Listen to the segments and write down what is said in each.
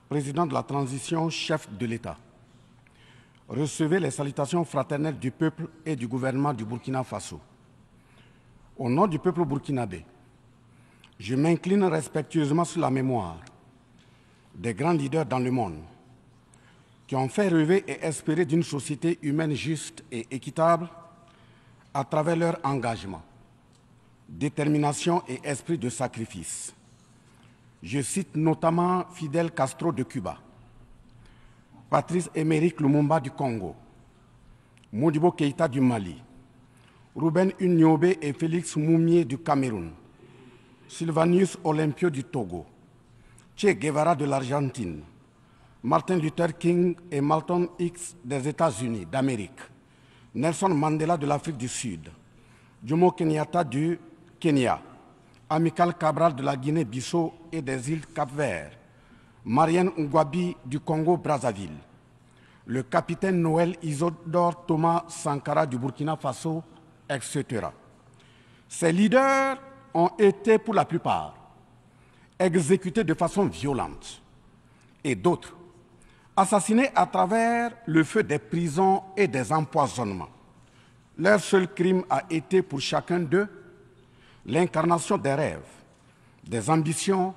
président de la transition, chef de l'État, recevez les salutations fraternelles du peuple et du gouvernement du Burkina Faso. Au nom du peuple burkinabé, je m'incline respectueusement sur la mémoire des grands leaders dans le monde qui ont fait rêver et espérer d'une société humaine juste et équitable à travers leur engagement, détermination et esprit de sacrifice. Je cite notamment Fidel Castro de Cuba, Patrice Émeric Lumumba du Congo, Modibo Keïta du Mali, Ruben Unyobé et Félix Moumié du Cameroun, Sylvanus Olympio du Togo, Che Guevara de l'Argentine, Martin Luther King et Malcolm X des États-Unis d'Amérique, Nelson Mandela de l'Afrique du Sud, Jomo Kenyatta du Kenya, Amilcar Cabral de la Guinée-Bissau et des îles Cap-Vert, Marianne Ngouabi du Congo-Brazzaville, le capitaine Noël Isidore Thomas Sankara du Burkina Faso, etc. Ces leaders ont été, pour la plupart, exécutés de façon violente et d'autres assassinés à travers le feu des prisons et des empoisonnements. Leur seul crime a été pour chacun d'eux l'incarnation des rêves, des ambitions,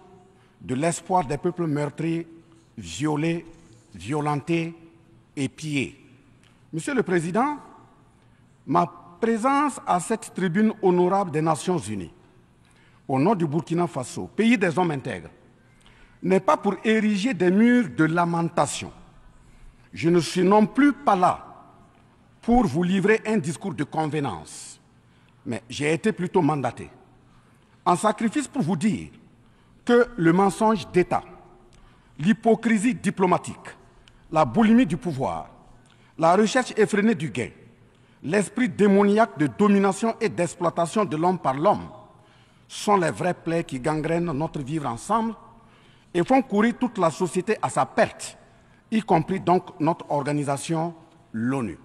de l'espoir des peuples meurtris, violés, violentés et pillés. Monsieur le Président, ma présence à cette tribune honorable des Nations Unies, au nom du Burkina Faso, pays des hommes intègres, n'est pas pour ériger des murs de lamentation. Je ne suis non plus pas là pour vous livrer un discours de convenance, mais j'ai été plutôt mandaté en sacrifice pour vous dire que le mensonge d'État, l'hypocrisie diplomatique, la boulimie du pouvoir, la recherche effrénée du gain, l'esprit démoniaque de domination et d'exploitation de l'homme par l'homme sont les vraies plaies qui gangrènent notre vivre ensemble et font courir toute la société à sa perte, y compris donc notre organisation, l'ONU.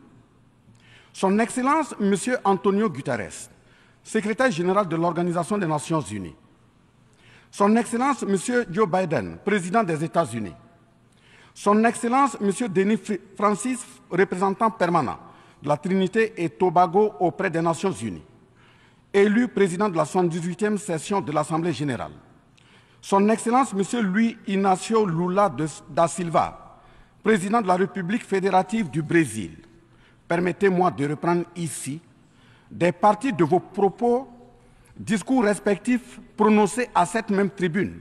Son Excellence, M. Antonio Guterres, secrétaire général de l'Organisation des Nations Unies, Son Excellence, M. Joe Biden, président des États-Unis, Son Excellence, M. Denis Francis, représentant permanent de la Trinité et Tobago auprès des Nations Unies, élu président de la 78e session de l'Assemblée générale, Son Excellence, M. Luis Inácio Lula da Silva, président de la République fédérative du Brésil, permettez-moi de reprendre ici des parties de vos propos, discours respectifs prononcés à cette même tribune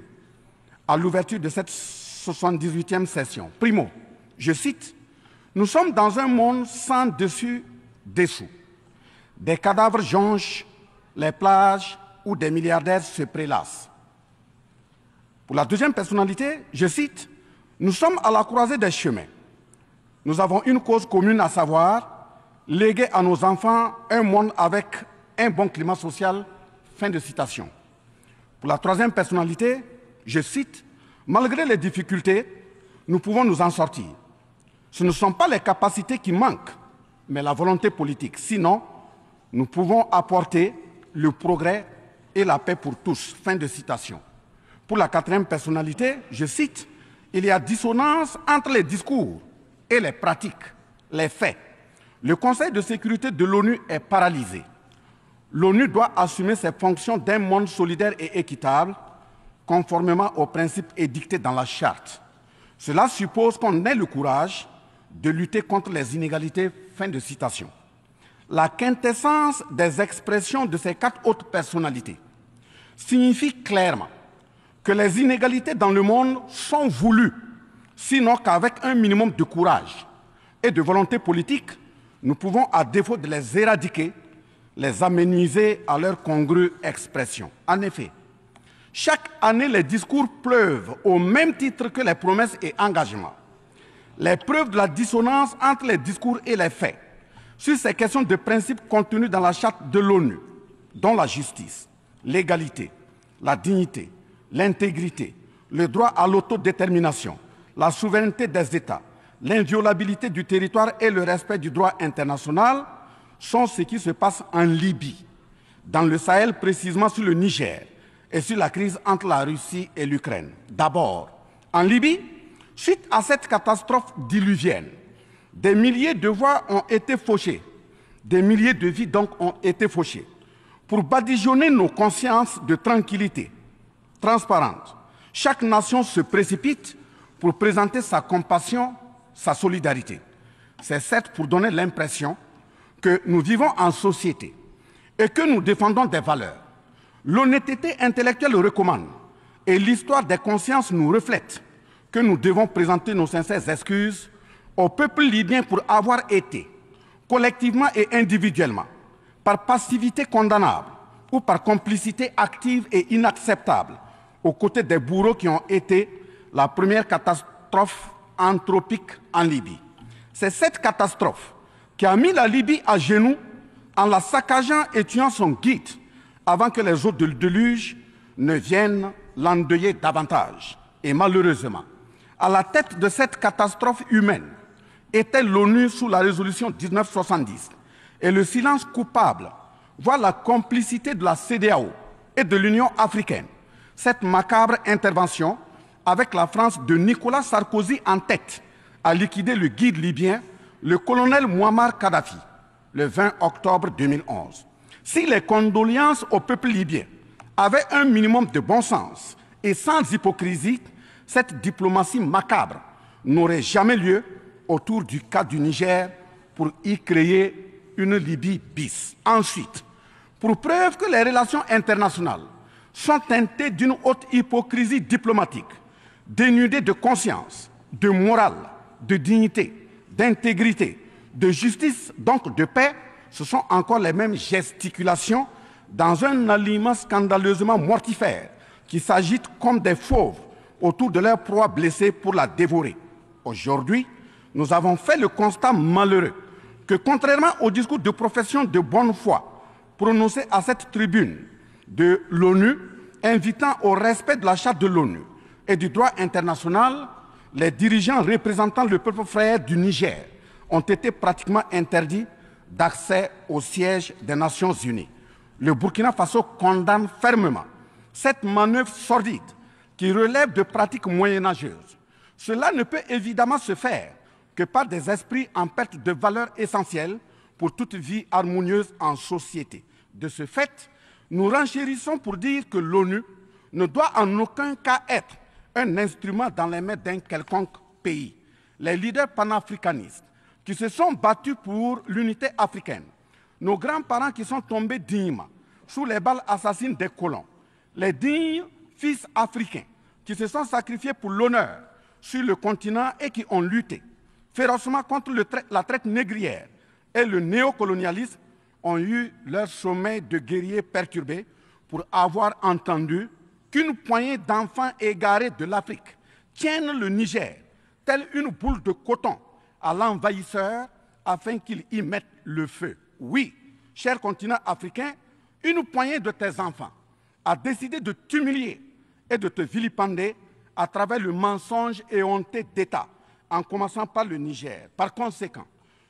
à l'ouverture de cette 78e session. Primo, je cite, « Nous sommes dans un monde sans dessus-dessous. Des cadavres jonchent les plages où des milliardaires se prélassent. » Pour la deuxième personnalité, je cite, « Nous sommes à la croisée des chemins. Nous avons une cause commune, à savoir léguer à nos enfants un monde avec un bon climat social. » Fin de citation. Pour la troisième personnalité, je cite, « Malgré les difficultés, nous pouvons nous en sortir. Ce ne sont pas les capacités qui manquent, mais la volonté politique. Sinon, nous pouvons apporter le progrès et la paix pour tous. » Fin de citation. Pour la quatrième personnalité, je cite, « Il y a dissonance entre les discours et les pratiques, les faits. Le Conseil de sécurité de l'ONU est paralysé. L'ONU doit assumer ses fonctions d'un monde solidaire et équitable, conformément aux principes édictés dans la Charte. Cela suppose qu'on ait le courage de lutter contre les inégalités. » Fin de citation. La quintessence des expressions de ces quatre autres personnalités signifie clairement que les inégalités dans le monde sont voulues, sinon qu'avec un minimum de courage et de volonté politique, nous pouvons, à défaut de les éradiquer, les amenuiser à leur congrue expression. En effet, chaque année, les discours pleuvent au même titre que les promesses et engagements. Les preuves de la dissonance entre les discours et les faits sur ces questions de principes contenus dans la Charte de l'ONU, dont la justice, l'égalité, la dignité, l'intégrité, le droit à l'autodétermination, la souveraineté des États, l'inviolabilité du territoire et le respect du droit international sont ce qui se passe en Libye, dans le Sahel, précisément sur le Niger, et sur la crise entre la Russie et l'Ukraine. D'abord, en Libye, Suite à cette catastrophe diluvienne, des milliers de voix ont été fauchées, des milliers de vies donc ont été fauchées, pour badigeonner nos consciences de tranquillité transparente. Chaque nation se précipite pour présenter sa compassion, sa solidarité. C'est certes pour donner l'impression que nous vivons en société et que nous défendons des valeurs. L'honnêteté intellectuelle recommande et l'histoire des consciences nous reflète que nous devons présenter nos sincères excuses au peuple libyen pour avoir été, collectivement et individuellement, par passivité condamnable ou par complicité active et inacceptable, aux côtés des bourreaux qui ont été la première catastrophe anthropique en Libye. C'est cette catastrophe qui a mis la Libye à genoux en la saccageant et tuant son guide avant que les eaux du déluge ne viennent l'endeuiller davantage. Et malheureusement, à la tête de cette catastrophe humaine était l'ONU sous la résolution 1970. Et le silence coupable voit la complicité de la CEDEAO et de l'Union africaine. Cette macabre intervention, avec la France de Nicolas Sarkozy en tête, a liquidé le guide libyen, le colonel Muammar Kadhafi, le 20 octobre 2011. Si les condoléances au peuple libyen avaient un minimum de bon sens et sans hypocrisie, cette diplomatie macabre n'aurait jamais lieu autour du cas du Niger pour y créer une Libye bis. Ensuite, pour preuve que les relations internationales sont teintées d'une haute hypocrisie diplomatique, dénudées de conscience, de morale, de dignité, d'intégrité, de justice, donc de paix, ce sont encore les mêmes gesticulations dans un aliment scandaleusement mortifère qui s'agitent comme des fauves autour de leur proie blessée pour la dévorer. Aujourd'hui, nous avons fait le constat malheureux que, contrairement au discours de profession de bonne foi prononcé à cette tribune de l'ONU, invitant au respect de la Charte de l'ONU et du droit international, les dirigeants représentant le peuple frère du Niger ont été pratiquement interdits d'accès au siège des Nations Unies. Le Burkina Faso condamne fermement cette manœuvre sordide qui relève de pratiques moyenâgeuses. Cela ne peut évidemment se faire que par des esprits en perte de valeurs essentielles pour toute vie harmonieuse en société. De ce fait, nous renchérissons pour dire que l'ONU ne doit en aucun cas être un instrument dans les mains d'un quelconque pays. Les leaders panafricanistes qui se sont battus pour l'unité africaine, nos grands-parents qui sont tombés dignement sous les balles assassines des colons, les dignes fils africains qui se sont sacrifiés pour l'honneur sur le continent et qui ont lutté férocement contre la traite négrière et le néocolonialisme, ont eu leur sommeil de guerriers perturbé pour avoir entendu qu'une poignée d'enfants égarés de l'Afrique tiennent le Niger, telle une boule de coton, à l'envahisseur afin qu'il y mette le feu. Oui, cher continent africain, une poignée de tes enfants a décidé de t'humilier et de te vilipender à travers le mensonge éhonté d'État, en commençant par le Niger. Par conséquent,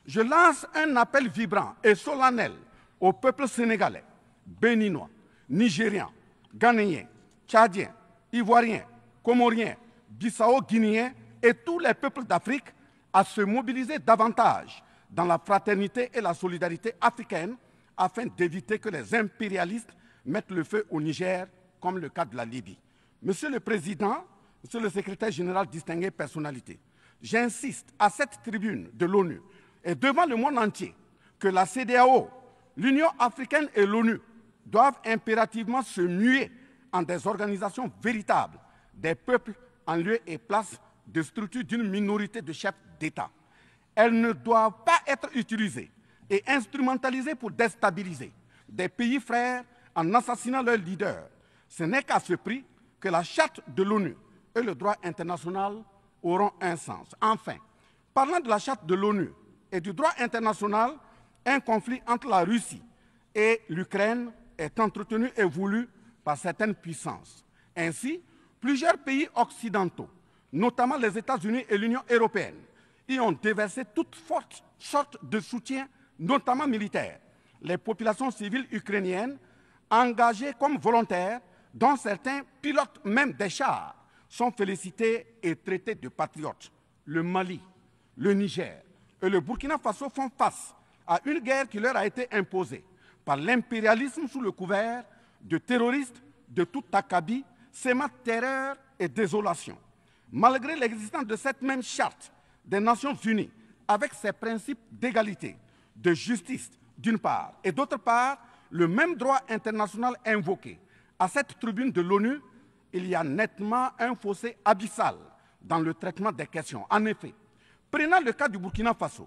je lance un appel vibrant et solennel au peuple sénégalais, béninois, nigérien, ghanéen, tchadien, ivoirien, comorien, bissau-guinéen et tous les peuples d'Afrique à se mobiliser davantage dans la fraternité et la solidarité africaine afin d'éviter que les impérialistes mettent le feu au Niger, comme le cas de la Libye. Monsieur le Président, Monsieur le Secrétaire général, distingué personnalité, j'insiste à cette tribune de l'ONU et devant le monde entier que la CEDEAO, l'Union africaine et l'ONU doivent impérativement se muer en des organisations véritables des peuples en lieu et place de structures d'une minorité de chefs d'État. Elles ne doivent pas être utilisées et instrumentalisées pour déstabiliser des pays frères en assassinant leurs leaders. Ce n'est qu'à ce prix que la charte de l'ONU et le droit international auront un sens. Enfin, parlant de la charte de l'ONU et du droit international, un conflit entre la Russie et l'Ukraine est entretenu et voulu par certaines puissances. Ainsi, plusieurs pays occidentaux, notamment les États-Unis et l'Union européenne, y ont déversé toute sorte de soutien, notamment militaire. Les populations civiles ukrainiennes, engagées comme volontaires, dont certains pilotent même des chars, sont félicités et traités de patriotes. Le Mali, le Niger et le Burkina Faso font face à une guerre qui leur a été imposée par l'impérialisme sous le couvert de terroristes de tout acabit, sémant terreur et désolation. Malgré l'existence de cette même charte des Nations Unies, avec ses principes d'égalité, de justice d'une part, et d'autre part, le même droit international invoqué. À cette tribune de l'ONU, il y a nettement un fossé abyssal dans le traitement des questions. En effet, prenant le cas du Burkina Faso,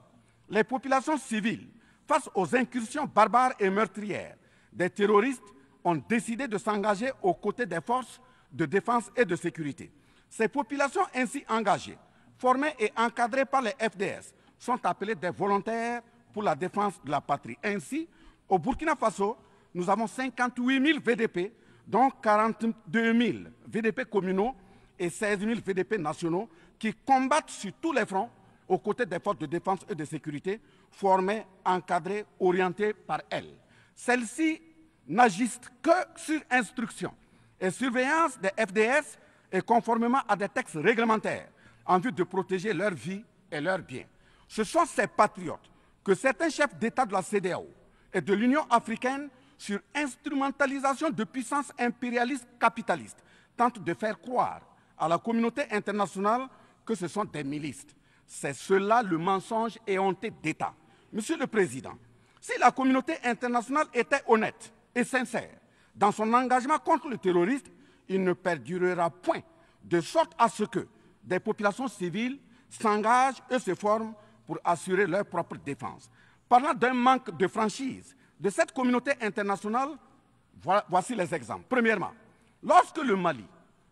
les populations civiles, face aux incursions barbares et meurtrières des terroristes, ont décidé de s'engager aux côtés des forces de défense et de sécurité. Ces populations ainsi engagées, formées et encadrées par les FDS, sont appelées des volontaires pour la défense de la patrie. Ainsi, au Burkina Faso, nous avons 58 000 VDP, dont 42 000 VDP communaux et 16 000 VDP nationaux, qui combattent sur tous les fronts aux côtés des forces de défense et de sécurité, formées, encadrées, orientées par elles. Celles-ci n'agissent que sur instruction et surveillance des FDS et conformément à des textes réglementaires en vue de protéger leur vie et leurs biens. Ce sont ces patriotes que certains chefs d'État de la CEDEAO et de l'Union africaine, sur instrumentalisation de puissances impérialistes capitalistes, tentent de faire croire à la communauté internationale que ce sont des milices. C'est cela le mensonge éhonté d'État. Monsieur le Président, si la communauté internationale était honnête et sincère dans son engagement contre le terrorisme, il ne perdurera point, de sorte à ce que des populations civiles s'engagent et se forment pour assurer leur propre défense. Parlant d'un manque de franchise de cette communauté internationale, voici les exemples. Premièrement, lorsque le Mali,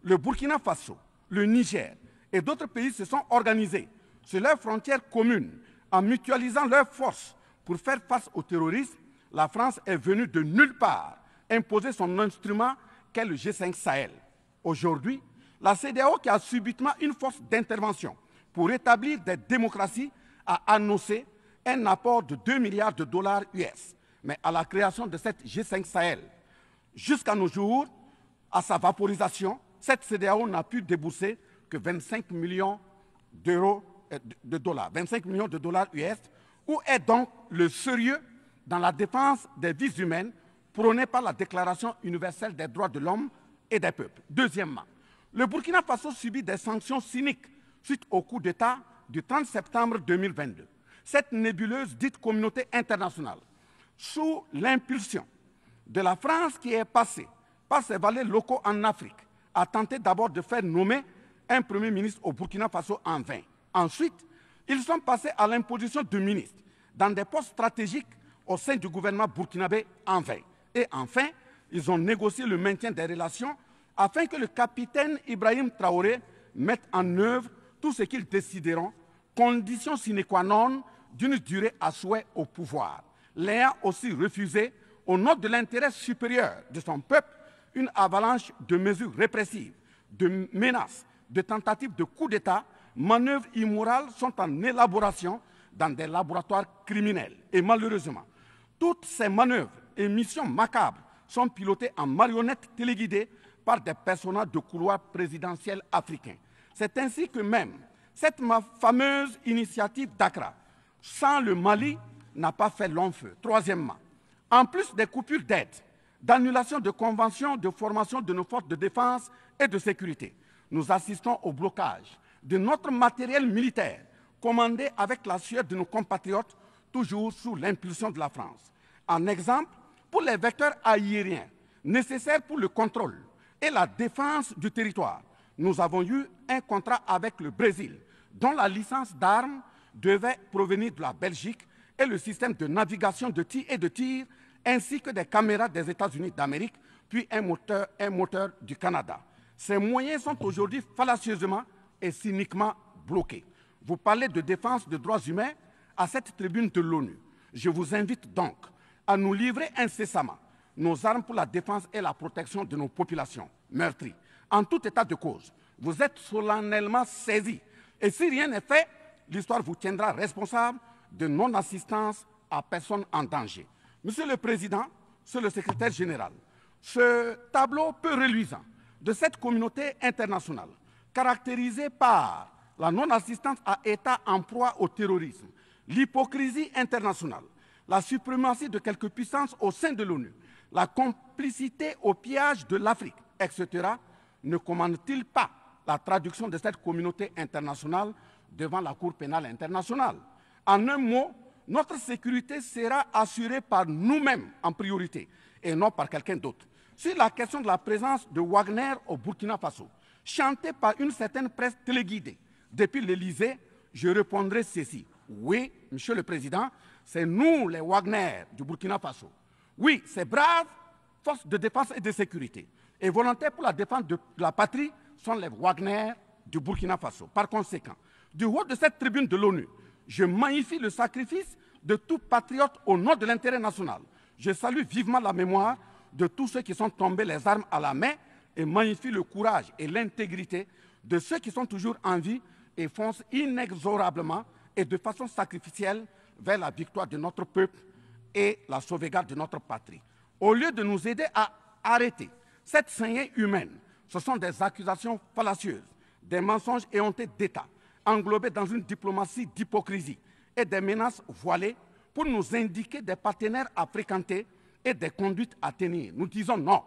le Burkina Faso, le Niger et d'autres pays se sont organisés sur leurs frontières communes en mutualisant leurs forces pour faire face au terrorisme, la France est venue de nulle part imposer son instrument qu'est le G5 Sahel. Aujourd'hui, la CEDEAO, qui a subitement une force d'intervention pour établir des démocraties, a annoncé un apport de 2 milliards de dollars US. Mais à la création de cette G5 Sahel, jusqu'à nos jours, à sa vaporisation, cette CEDEAO n'a pu débourser que 25 millions de dollars, 25 millions de dollars US. Où est donc le sérieux dans la défense des vies humaines prônée par la Déclaration universelle des droits de l'homme et des peuples? Deuxièmement, le Burkina Faso subit des sanctions cyniques suite au coup d'État du 30 septembre 2022. Cette nébuleuse dite communauté internationale, sous l'impulsion de la France qui est passée par ses valets locaux en Afrique, a tenté d'abord de faire nommer un Premier ministre au Burkina Faso en vain. Ensuite, ils sont passés à l'imposition de ministres dans des postes stratégiques au sein du gouvernement burkinabé en vain. Et enfin, ils ont négocié le maintien des relations afin que le capitaine Ibrahim Traoré mette en œuvre tout ce qu'ils décideront, condition sine qua non d'une durée à souhait au pouvoir. L'ayant aussi refusé, au nom de l'intérêt supérieur de son peuple, une avalanche de mesures répressives, de menaces, de tentatives de coup d'État, manœuvres immorales sont en élaboration dans des laboratoires criminels. Et malheureusement, toutes ces manœuvres et missions macabres sont pilotées en marionnettes téléguidées par des personnages de couloir présidentiel africains. C'est ainsi que même cette fameuse initiative d'Accra, sans le Mali, n'a pas fait long feu. Troisièmement, en plus des coupures d'aide, d'annulation de conventions de formation de nos forces de défense et de sécurité, nous assistons au blocage de notre matériel militaire, commandé avec la sueur de nos compatriotes, toujours sous l'impulsion de la France. En exemple, pour les vecteurs aériens nécessaires pour le contrôle et la défense du territoire, nous avons eu un contrat avec le Brésil, dont la licence d'armes devait provenir de la Belgique et le système de navigation de tir, ainsi que des caméras des États-Unis d'Amérique, puis un moteur du Canada. Ces moyens sont aujourd'hui fallacieusement et cyniquement bloqués. Vous parlez de défense des droits humains à cette tribune de l'ONU. Je vous invite donc à nous livrer incessamment nos armes pour la défense et la protection de nos populations meurtries. En tout état de cause, vous êtes solennellement saisis. Et si rien n'est fait, l'histoire vous tiendra responsable de non-assistance à personne en danger. Monsieur le Président, Monsieur le Secrétaire général, ce tableau peu reluisant de cette communauté internationale caractérisée par la non-assistance à États en proie au terrorisme, l'hypocrisie internationale, la suprématie de quelques puissances au sein de l'ONU, la complicité au pillage de l'Afrique, etc., ne commande-t-il pas la traduction de cette communauté internationale devant la Cour pénale internationale? En un mot, notre sécurité sera assurée par nous-mêmes en priorité et non par quelqu'un d'autre. Sur la question de la présence de Wagner au Burkina Faso, chantée par une certaine presse téléguidée depuis l'Élysée, je répondrai ceci. Oui, Monsieur le Président, c'est nous les Wagner du Burkina Faso. Oui, ces braves forces de défense et de sécurité et volontaires pour la défense de la patrie sont les Wagner du Burkina Faso. Par conséquent, du haut de cette tribune de l'ONU, je magnifie le sacrifice de tout patriote au nom de l'intérêt national. Je salue vivement la mémoire de tous ceux qui sont tombés les armes à la main et magnifie le courage et l'intégrité de ceux qui sont toujours en vie et foncent inexorablement et de façon sacrificielle vers la victoire de notre peuple et la sauvegarde de notre patrie. Au lieu de nous aider à arrêter cette saignée humaine, ce sont des accusations fallacieuses, des mensonges éhontés d'État, englobés dans une diplomatie d'hypocrisie et des menaces voilées pour nous indiquer des partenaires à fréquenter et des conduites à tenir. Nous disons non.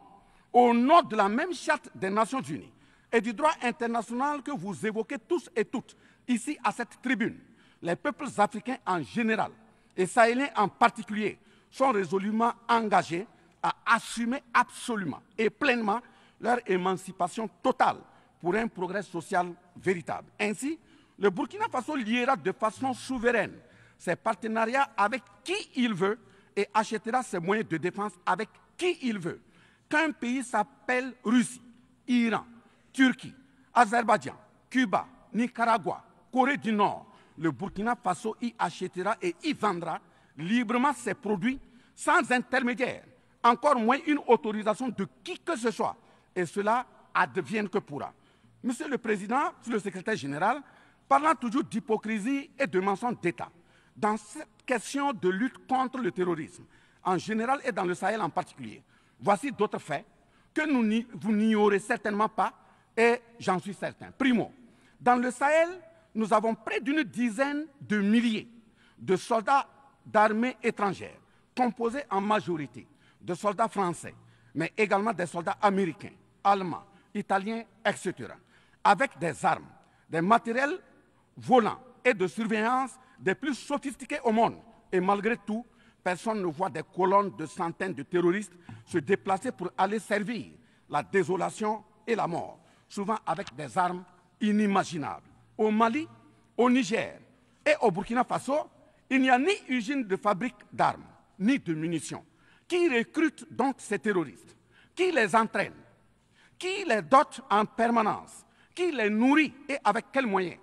Au nom de la même charte des Nations Unies et du droit international que vous évoquez tous et toutes ici à cette tribune, les peuples africains en général et sahéliens en particulier sont résolument engagés à assumer absolument et pleinement leur émancipation totale pour un progrès social véritable. Ainsi, le Burkina Faso liera de façon souveraine ses partenariats avec qui il veut et achètera ses moyens de défense avec qui il veut. Qu'un pays s'appelle Russie, Iran, Turquie, Azerbaïdjan, Cuba, Nicaragua, Corée du Nord, le Burkina Faso y achètera et y vendra librement ses produits sans intermédiaire, encore moins une autorisation de qui que ce soit. Et cela advienne que pourra. Monsieur le Président, Monsieur le Secrétaire général, parlant toujours d'hypocrisie et de mensonges d'État, dans cette question de lutte contre le terrorisme, en général et dans le Sahel en particulier, voici d'autres faits que vous n'ignorez certainement pas et j'en suis certain. Primo, dans le Sahel, nous avons près d'une dizaine de milliers de soldats d'armées étrangères, composés en majorité de soldats français, mais également des soldats américains, allemands, italiens, etc., avec des armes, des matériels volants et de surveillance des plus sophistiqués au monde. Et malgré tout, personne ne voit des colonnes de centaines de terroristes se déplacer pour aller servir la désolation et la mort, souvent avec des armes inimaginables. Au Mali, au Niger et au Burkina Faso, il n'y a ni usine de fabrique d'armes, ni de munitions. Qui recrute donc ces terroristes? Qui les entraîne? Qui les dote en permanence? Qui les nourrit et avec quels moyens?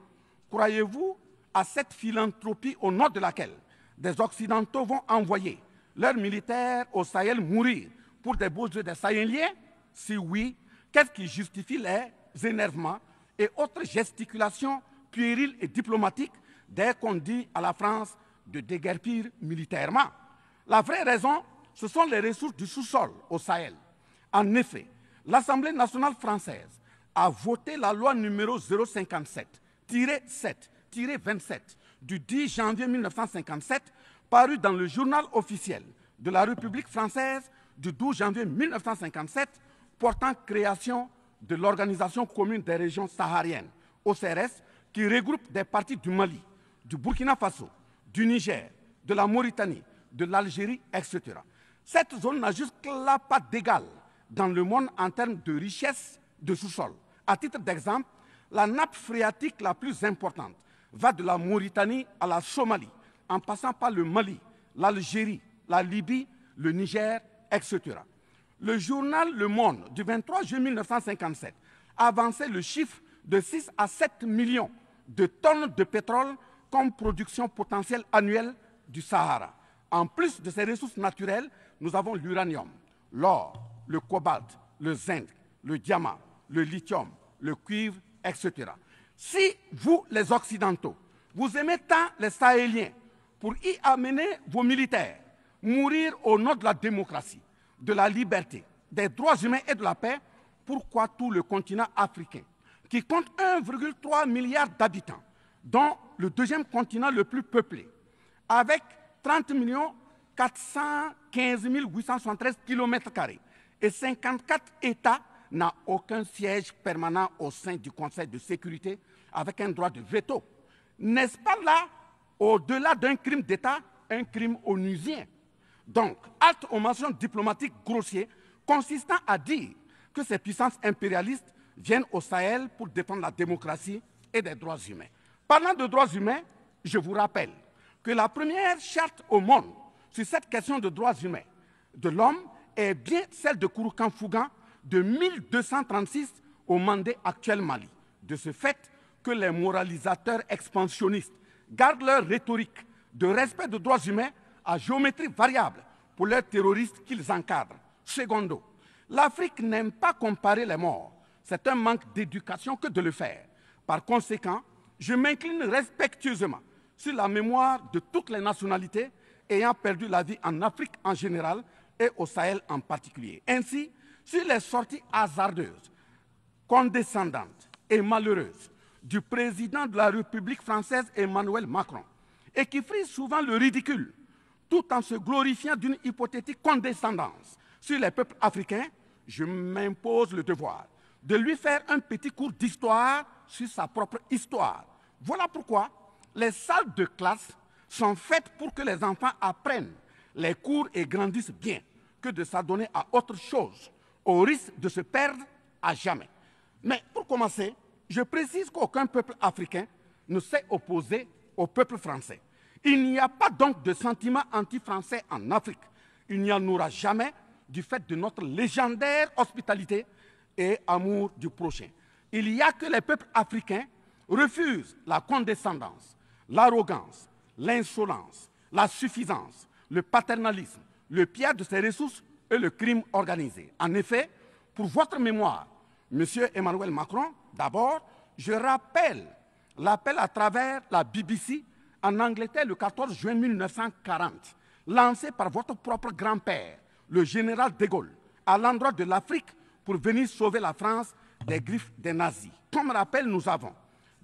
Croyez-vous à cette philanthropie au nom de laquelle des Occidentaux vont envoyer leurs militaires au Sahel mourir pour des beaux yeux des Sahéliens? Si oui, qu'est-ce qui justifie les énervements et autres gesticulations puériles et diplomatiques dès qu'on dit à la France de déguerpir militairement? La vraie raison, ce sont les ressources du sous-sol au Sahel. En effet, l'Assemblée nationale française a voté la loi numéro 057-7-27 du 10 janvier 1957, parue dans le journal officiel de la République française du 12 janvier 1957, portant création de l'Organisation commune des régions sahariennes, OCRS, qui regroupe des parties du Mali, du Burkina Faso, du Niger, de la Mauritanie, de l'Algérie, etc. Cette zone n'a jusque-là pas d'égal dans le monde en termes de richesse de sous-sol. À titre d'exemple, la nappe phréatique la plus importante va de la Mauritanie à la Somalie, en passant par le Mali, l'Algérie, la Libye, le Niger, etc. Le journal Le Monde du 23 juin 1957 avançait le chiffre de 6 à 7 millions de tonnes de pétrole comme production potentielle annuelle du Sahara. En plus de ces ressources naturelles, nous avons l'uranium, l'or, le cobalt, le zinc, le diamant, le lithium, le cuivre, etc. Si vous, les Occidentaux, vous aimez tant les Sahéliens pour y amener vos militaires, mourir au nom de la démocratie, de la liberté, des droits humains et de la paix, pourquoi tout le continent africain, qui compte 1,3 milliard d'habitants, dont le deuxième continent le plus peuplé, avec 30 415 873 km² et 54 États, n'a aucun siège permanent au sein du Conseil de sécurité avec un droit de veto. N'est-ce pas là, au-delà d'un crime d'État, un crime onusien? Donc, halte aux mentions diplomatiques grossiers consistant à dire que ces puissances impérialistes viennent au Sahel pour défendre la démocratie et des droits humains. Parlant de droits humains, je vous rappelle que la première charte au monde sur cette question de droits humains de l'homme est bien celle de Kouroukan-Fougan de 1236 au Mandé actuel Mali. De ce fait que les moralisateurs expansionnistes gardent leur rhétorique de respect des droits humains à géométrie variable pour leurs terroristes qu'ils encadrent. Secondo, l'Afrique n'aime pas comparer les morts. C'est un manque d'éducation que de le faire. Par conséquent, je m'incline respectueusement sur la mémoire de toutes les nationalités ayant perdu la vie en Afrique en général et au Sahel en particulier. Ainsi, sur les sorties hasardeuses, condescendantes et malheureuses du président de la République française Emmanuel Macron, et qui frise souvent le ridicule, tout en se glorifiant d'une hypothétique condescendance sur les peuples africains, je m'impose le devoir de lui faire un petit cours d'histoire sur sa propre histoire. Voilà pourquoi les salles de classe sont faites pour que les enfants apprennent les cours et grandissent bien, que de s'adonner à autre chose, au risque de se perdre à jamais. Mais pour commencer, je précise qu'aucun peuple africain ne s'est opposé au peuple français. Il n'y a pas donc de sentiment anti-français en Afrique. Il n'y en aura jamais du fait de notre légendaire hospitalité et amour du prochain. Il n'y a que les peuples africains refusent la condescendance, l'arrogance, l'insolence, la suffisance, le paternalisme, le pillage de ses ressources et le crime organisé. En effet, pour votre mémoire, M. Emmanuel Macron, d'abord, je rappelle l'appel à travers la BBC en Angleterre le 14 juin 1940, lancé par votre propre grand-père, le général de Gaulle, à l'endroit de l'Afrique pour venir sauver la France des griffes des nazis. Comme rappel, nous avons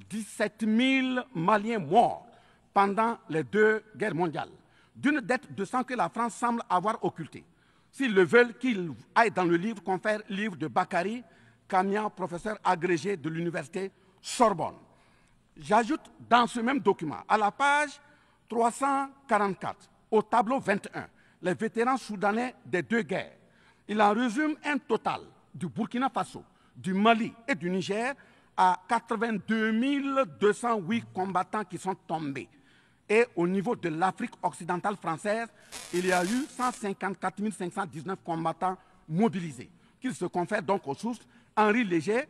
17 000 Maliens morts pendant les 2 guerres mondiales, d'une dette de sang que la France semble avoir occultée. S'ils le veulent, qu'ils aillent dans le livre, confère livre de Bakary Kamian, professeur agrégé de l'université Sorbonne. J'ajoute dans ce même document, à la page 344, au tableau 21, les vétérans soudanais des 2 guerres. Il en résume un total du Burkina Faso, du Mali et du Niger à 82 208 combattants qui sont tombés. Et au niveau de l'Afrique occidentale française, il y a eu 154 519 combattants mobilisés, qu'ils se confèrent donc aux sources Henri Léger,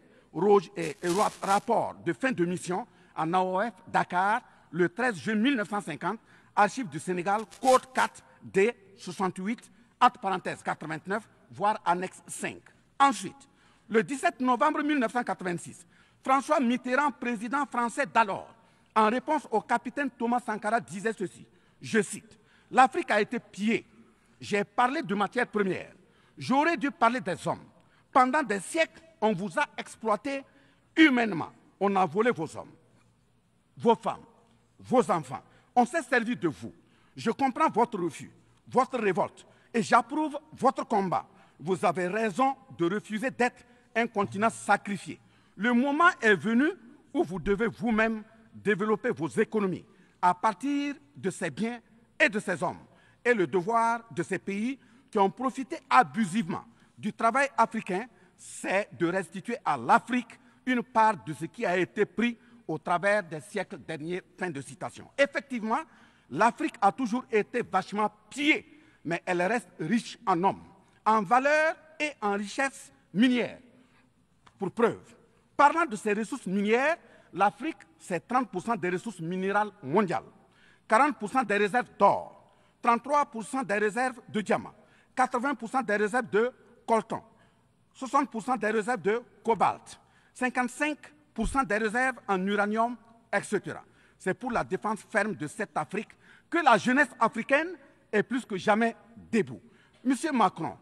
rapport de fin de mission en AOF Dakar, le 13 juin 1950, archives du Sénégal, code 4 D 68, entre parenthèses 89, voire annexe 5. Ensuite, le 17 novembre 1986, François Mitterrand, président français d'alors, en réponse au capitaine Thomas Sankara, disait ceci, je cite, « L'Afrique a été pillée. J'ai parlé de matières premières. J'aurais dû parler des hommes. Pendant des siècles, on vous a exploité humainement. On a volé vos hommes, vos femmes, vos enfants. On s'est servi de vous. Je comprends votre refus, votre révolte, et j'approuve votre combat. Vous avez raison de refuser d'être un continent sacrifié. Le moment est venu où vous devez vous-même développer vos économies à partir de ces biens et de ces hommes. Et le devoir de ces pays qui ont profité abusivement du travail africain, c'est de restituer à l'Afrique une part de ce qui a été pris au travers des siècles derniers. » Fin de citation. Effectivement, l'Afrique a toujours été vachement pillée, mais elle reste riche en hommes, en valeur et en richesse minière. Pour preuve, parlant de ses ressources minières, l'Afrique, c'est 30% des ressources minérales mondiales, 40% des réserves d'or, 33% des réserves de diamants, 80% des réserves de coltan, 60% des réserves de cobalt, 55% des réserves en uranium, etc. C'est pour la défense ferme de cette Afrique que la jeunesse africaine est plus que jamais debout. Monsieur Macron,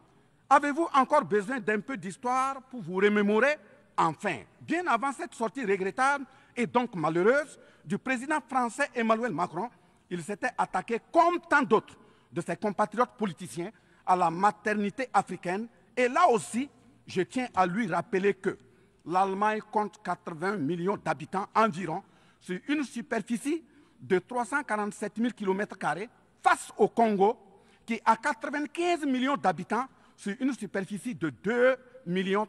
avez-vous encore besoin d'un peu d'histoire pour vous remémorer Enfin, bien avant cette sortie regrettable et donc malheureuse du président français Emmanuel Macron, il s'était attaqué, comme tant d'autres de ses compatriotes politiciens, à la maternité africaine. Et là aussi, je tiens à lui rappeler que l'Allemagne compte 80 millions d'habitants environ sur une superficie de 347 000 km² face au Congo, qui a 95 millions d'habitants sur une superficie de 2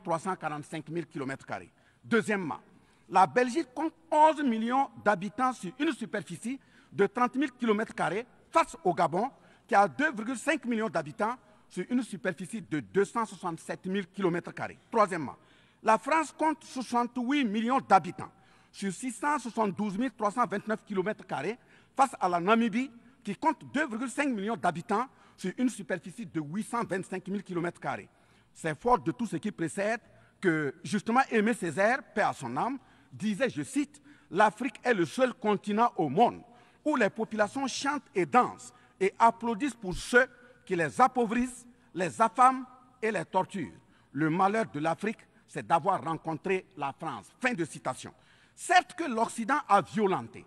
345 000 km². Deuxièmement, la Belgique compte 11 millions d'habitants sur une superficie de 30 000 km² face au Gabon, qui a 2,5 millions d'habitants sur une superficie de 267 000 km². Troisièmement, la France compte 68 millions d'habitants sur 672 329 km² face à la Namibie, qui compte 2,5 millions d'habitants sur une superficie de 825 000 km². C'est fort de tout ce qui précède que, justement, Aimé Césaire, paix à son âme, disait, je cite, « L'Afrique est le seul continent au monde où les populations chantent et dansent et applaudissent pour ceux qui les appauvrissent, les affament et les torturent. Le malheur de l'Afrique, c'est d'avoir rencontré la France. » Fin de citation. Certes que l'Occident a violenté,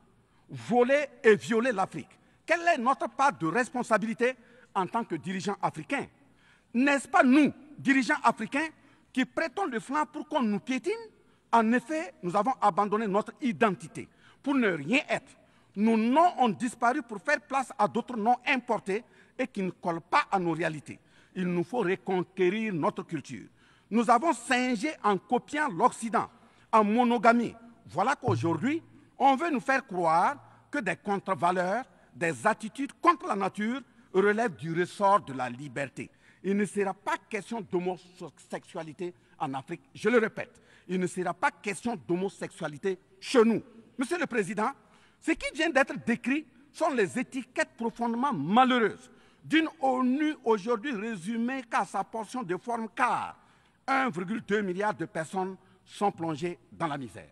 volé et violé l'Afrique. Quelle est notre part de responsabilité en tant que dirigeants africains? N'est-ce pas nous, dirigeants africains, qui prêtons le flanc pour qu'on nous piétine? En effet, nous avons abandonné notre identité pour ne rien être. Nos noms ont disparu pour faire place à d'autres noms importés et qui ne collent pas à nos réalités. Il nous faut reconquérir notre culture. Nous avons singé en copiant l'Occident, en monogamie. Voilà qu'aujourd'hui, on veut nous faire croire que des contre-valeurs, des attitudes contre la nature relèvent du ressort de la liberté. Il ne sera pas question d'homosexualité en Afrique, je le répète. Il ne sera pas question d'homosexualité chez nous. Monsieur le Président, ce qui vient d'être décrit sont les étiquettes profondément malheureuses d'une ONU aujourd'hui résumée qu'à sa portion de forme, car 1,2 milliard de personnes sont plongées dans la misère.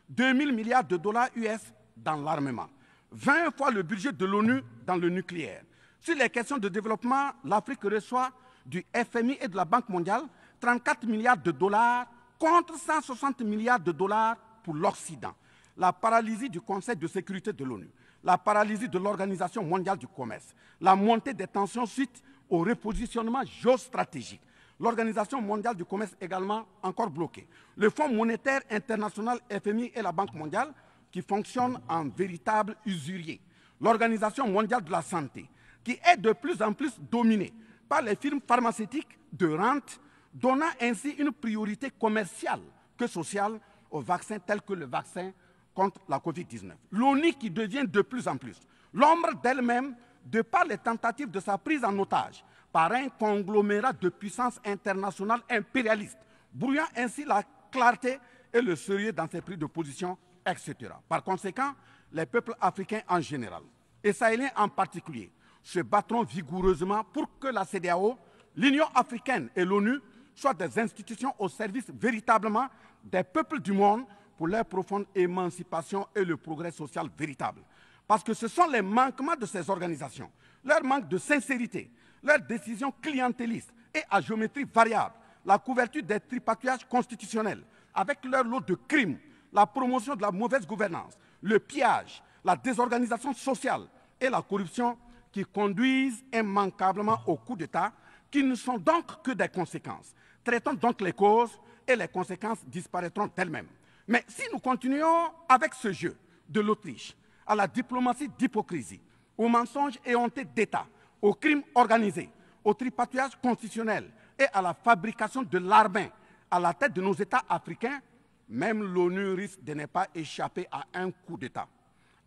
2 000 milliards de dollars US dans l'armement. 20 fois le budget de l'ONU dans le nucléaire. Sur les questions de développement, l'Afrique reçoit du FMI et de la Banque mondiale 34 milliards de dollars contre 160 milliards de dollars pour l'Occident. La paralysie du Conseil de sécurité de l'ONU, la paralysie de l'Organisation mondiale du commerce, la montée des tensions suite au repositionnement géostratégique. L'Organisation mondiale du commerce également encore bloquée. Le Fonds monétaire international, FMI et la Banque mondiale qui fonctionnent en véritable usurier. L'Organisation mondiale de la santé qui est de plus en plus dominée par les firmes pharmaceutiques de rente, donnant ainsi une priorité commerciale que sociale aux vaccins tels que le vaccin contre la Covid-19. L'ONU qui devient de plus en plus l'ombre d'elle-même de par les tentatives de sa prise en otage par un conglomérat de puissances internationales impérialistes, brouillant ainsi la clarté et le sérieux dans ses prises de position, etc. Par conséquent, les peuples africains en général, et sahéliens en particulier, se battront vigoureusement pour que la CEDEAO, l'Union africaine et l'ONU soient des institutions au service véritablement des peuples du monde pour leur profonde émancipation et le progrès social véritable. Parce que ce sont les manquements de ces organisations, leur manque de sincérité, leurs décisions clientélistes et à géométrie variable, la couverture des tripatouillages constitutionnels, avec leur lot de crimes, la promotion de la mauvaise gouvernance, le pillage, la désorganisation sociale et la corruption qui conduisent immanquablement au coup d'État, qui ne sont donc que des conséquences. Traitons donc les causes et les conséquences disparaîtront d'elles-mêmes. Mais si nous continuons avec ce jeu de l'Autriche, à la diplomatie d'hypocrisie, aux mensonges éhontés d'État, aux crimes organisés, au tripatouillage constitutionnel et à la fabrication de l'armée à la tête de nos États africains, même l'ONU risque de ne pas échapper à un coup d'État.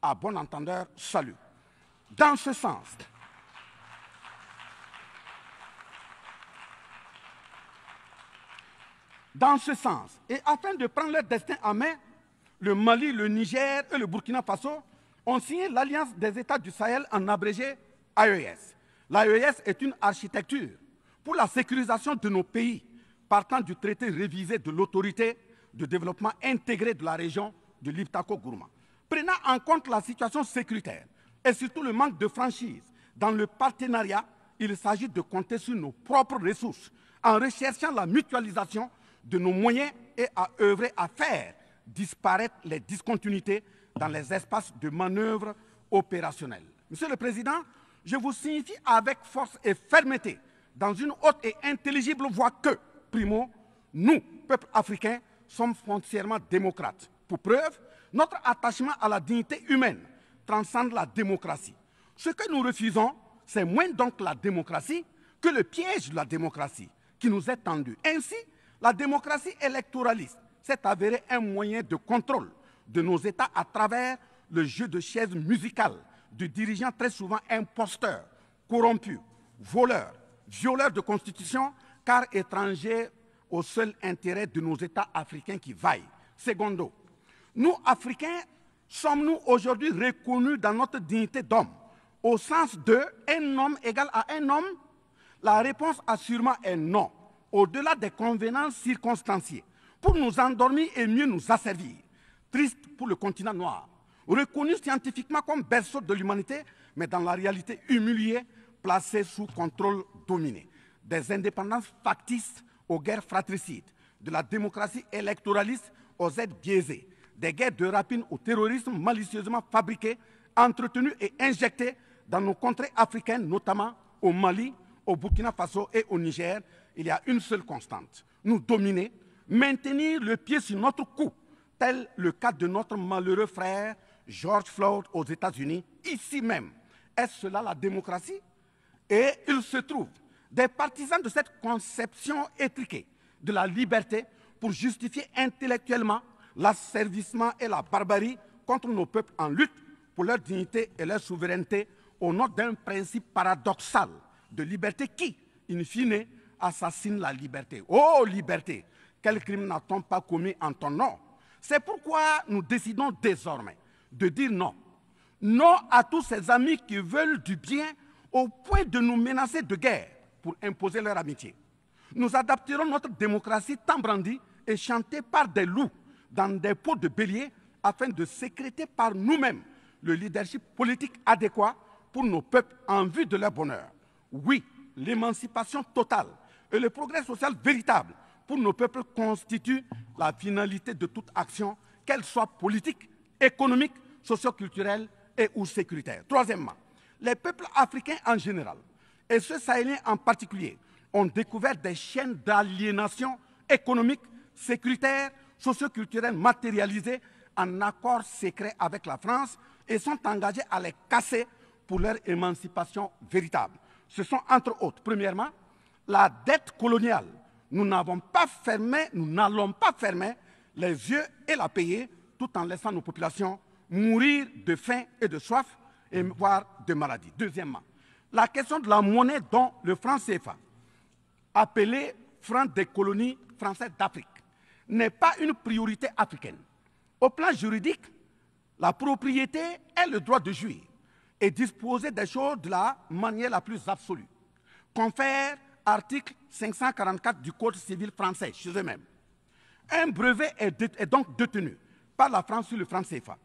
À bon entendeur, salut. Dans ce sens, et afin de prendre leur destin en main, le Mali, le Niger et le Burkina Faso ont signé l'Alliance des États du Sahel, en abrégé AES. L'AES est une architecture pour la sécurisation de nos pays, partant du traité révisé de l'autorité de développement intégré de la région de l'Iptako-Gourma. Prenant en compte la situation sécuritaire et surtout le manque de franchise dans le partenariat, il s'agit de compter sur nos propres ressources en recherchant la mutualisation de nos moyens et à œuvrer à faire disparaître les discontinuités dans les espaces de manœuvre opérationnels. Monsieur le Président, je vous signifie avec force et fermeté, dans une haute et intelligible voix que, primo, nous, peuple africain, sommes foncièrement démocrates. Pour preuve, notre attachement à la dignité humaine transcende la démocratie. Ce que nous refusons, c'est moins donc la démocratie que le piège de la démocratie qui nous est tendu. Ainsi, la démocratie électoraliste s'est avérée un moyen de contrôle de nos États à travers le jeu de chaises musicales de dirigeants très souvent imposteurs, corrompus, voleurs, violeurs de constitution, car étrangers au seul intérêt de nos États africains qui vaillent. Secondo, nous, Africains, sommes-nous aujourd'hui reconnus dans notre dignité d'homme, au sens de un homme égal à un homme? La réponse assurément est non, au-delà des convenances circonstanciées, pour nous endormir et mieux nous asservir. Triste pour le continent noir, reconnu scientifiquement comme berceau de l'humanité, mais dans la réalité humilié, placé sous contrôle dominé. Des indépendances factices aux guerres fratricides, de la démocratie électoraliste aux aides biaisées, des guerres de rapine au terrorisme malicieusement fabriquées, entretenues et injectées dans nos contrées africaines, notamment au Mali, au Burkina Faso et au Niger. Il y a une seule constante, nous dominer, maintenir le pied sur notre cou, tel le cas de notre malheureux frère George Floyd aux États-Unis, ici même. Est-ce cela la démocratie? Et il se trouve des partisans de cette conception étriquée de la liberté pour justifier intellectuellement l'asservissement et la barbarie contre nos peuples en lutte pour leur dignité et leur souveraineté au nom d'un principe paradoxal de liberté qui, in fine, assassine la liberté. Oh liberté, quel crime n'a-t-on pas commis en ton nom? C'est pourquoi nous décidons désormais de dire non. Non à tous ces amis qui veulent du bien au point de nous menacer de guerre pour imposer leur amitié. Nous adapterons notre démocratie tant brandie et chantée par des loups dans des pots de bélier afin de sécréter par nous-mêmes le leadership politique adéquat pour nos peuples en vue de leur bonheur. Oui, l'émancipation totale et le progrès social véritable pour nos peuples constituent la finalité de toute action, qu'elle soit politique, économique, socio-culturelle et ou sécuritaire. Troisièmement, les peuples africains en général, et ceux sahéliens en particulier, ont découvert des chaînes d'aliénation économique, sécuritaire, socio-culturelle matérialisées en accord secret avec la France et sont engagés à les casser pour leur émancipation véritable. Ce sont entre autres, premièrement, la dette coloniale. Nous n'allons pas fermer les yeux et la payer tout en laissant nos populations mourir de faim et de soif et voire de maladie. Deuxièmement, la question de la monnaie dont le franc CFA, appelé franc des colonies françaises d'Afrique, n'est pas une priorité africaine. Au plan juridique, la propriété est le droit de jouir et disposer des choses de la manière la plus absolue. Confère article 544 du Code civil français chez eux-mêmes. Un brevet est donc détenu par la France sur le franc CFA.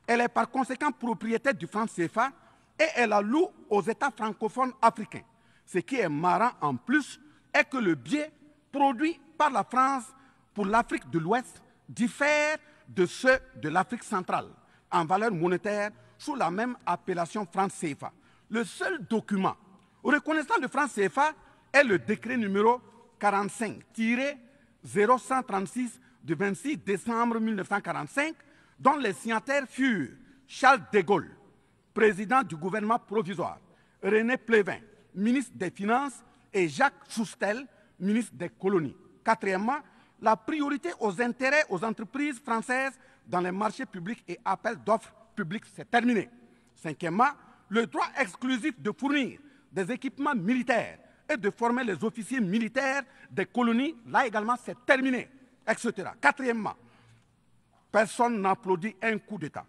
Elle est par conséquent propriétaire du franc CFA et elle la loue aux États francophones africains. Ce qui est marrant en plus est que le bien produit par la France pour l'Afrique de l'Ouest diffère de ceux de l'Afrique centrale en valeur monétaire sous la même appellation franc CFA. Le seul document reconnaissant le franc CFA est le décret numéro 45-0136 du 26 décembre 1945, dont les signataires furent Charles de Gaulle, président du gouvernement provisoire, René Pleven, ministre des Finances, et Jacques Soustel, ministre des Colonies. Quatrièmement, la priorité aux intérêts aux entreprises françaises dans les marchés publics et appels d'offres publics, c'est terminé. Cinquièmement, le droit exclusif de fournir des équipements militaires et de former les officiers militaires des colonies, là également c'est terminé, etc. Quatrièmement, personne n'applaudit un coup d'État.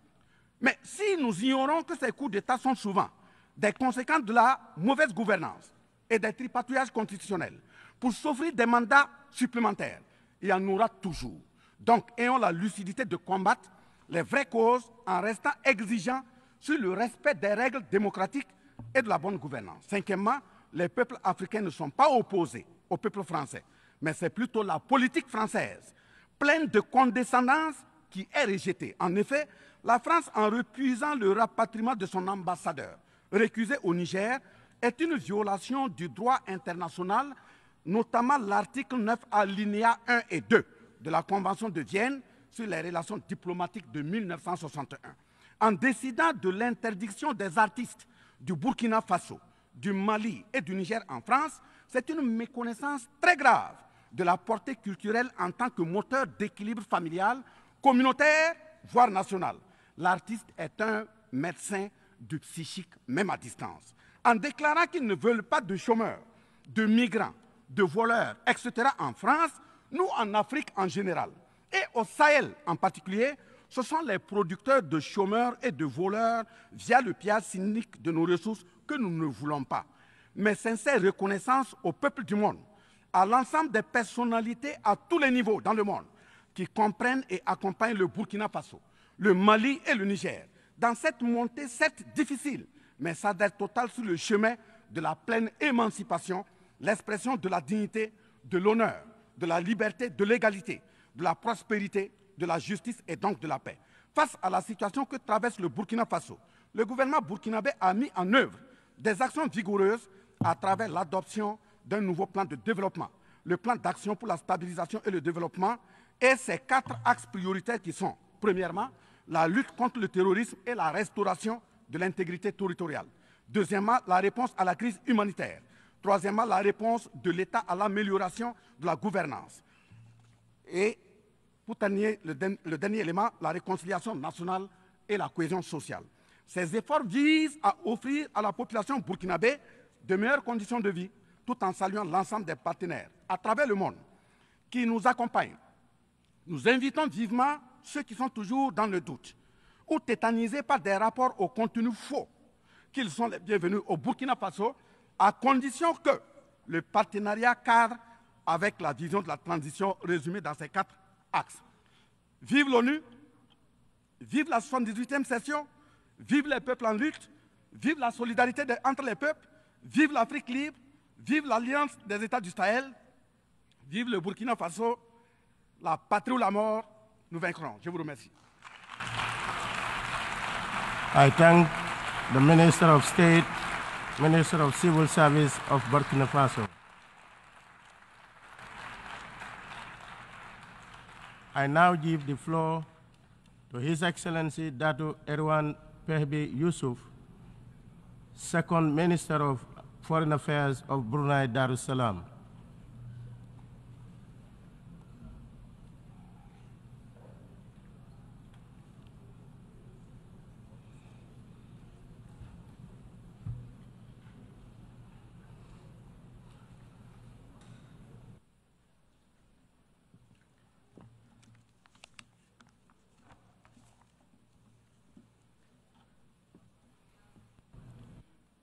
Mais si nous ignorons que ces coups d'État sont souvent des conséquences de la mauvaise gouvernance et des tripatouillages constitutionnels pour s'offrir des mandats supplémentaires, il y en aura toujours. Donc, ayons la lucidité de combattre les vraies causes en restant exigeants sur le respect des règles démocratiques et de la bonne gouvernance. Cinquièmement, les peuples africains ne sont pas opposés au peuple français, mais c'est plutôt la politique française, pleine de condescendance qui est rejetée. En effet, la France, en refusant le rapatriement de son ambassadeur récusé au Niger, est une violation du droit international, notamment l'article 9 alinéa 1 et 2 de la Convention de Vienne sur les relations diplomatiques de 1961. En décidant de l'interdiction des artistes du Burkina Faso, du Mali et du Niger en France, c'est une méconnaissance très grave de la portée culturelle en tant que moteur d'équilibre familial, communautaire, voire national. L'artiste est un médecin du psychique, même à distance. En déclarant qu'ils ne veulent pas de chômeurs, de migrants, de voleurs, etc. en France, nous en Afrique en général, et au Sahel en particulier, ce sont les producteurs de chômeurs et de voleurs via le pillage cynique de nos ressources que nous ne voulons pas. Mes sincères reconnaissances au peuple du monde, à l'ensemble des personnalités à tous les niveaux dans le monde qui comprennent et accompagnent le Burkina Faso, le Mali et le Niger dans cette montée certes difficile, mais s'adhère totale sur le chemin de la pleine émancipation, l'expression de la dignité, de l'honneur, de la liberté, de l'égalité, de la prospérité, de la justice et donc de la paix. Face à la situation que traverse le Burkina Faso, le gouvernement burkinabé a mis en œuvre des actions vigoureuses à travers l'adoption d'un nouveau plan de développement, le plan d'action pour la stabilisation et le développement, et ses 4 axes prioritaires qui sont, premièrement, la lutte contre le terrorisme et la restauration de l'intégrité territoriale. Deuxièmement, la réponse à la crise humanitaire. Troisièmement, la réponse de l'État à l'amélioration de la gouvernance. Et pour terminer, le dernier élément, la réconciliation nationale et la cohésion sociale. Ces efforts visent à offrir à la population burkinabé de meilleures conditions de vie, tout en saluant l'ensemble des partenaires à travers le monde qui nous accompagnent. Nous invitons vivement ceux qui sont toujours dans le doute ou tétanisés par des rapports au contenu faux qu'ils sont les bienvenus au Burkina Faso, à condition que le partenariat cadre avec la vision de la transition résumée dans ces 4 axes. Vive l'ONU, vive la 78e session, vive les peuples en lutte, vive la solidarité entre les peuples, vive l'Afrique libre, vive l'Alliance des États du Sahel, vive le Burkina Faso, la patrie ou la mort, nous vaincrons. Je vous remercie. I thank the Minister of State, Minister of Civil Service of Burkina Faso. I now give the floor to His Excellency Dato Erwan Pehbe Yusuf, Second Minister of Foreign Affairs of Brunei Darussalam.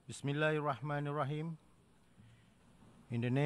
Bismillahirrahmanirrahim. In the name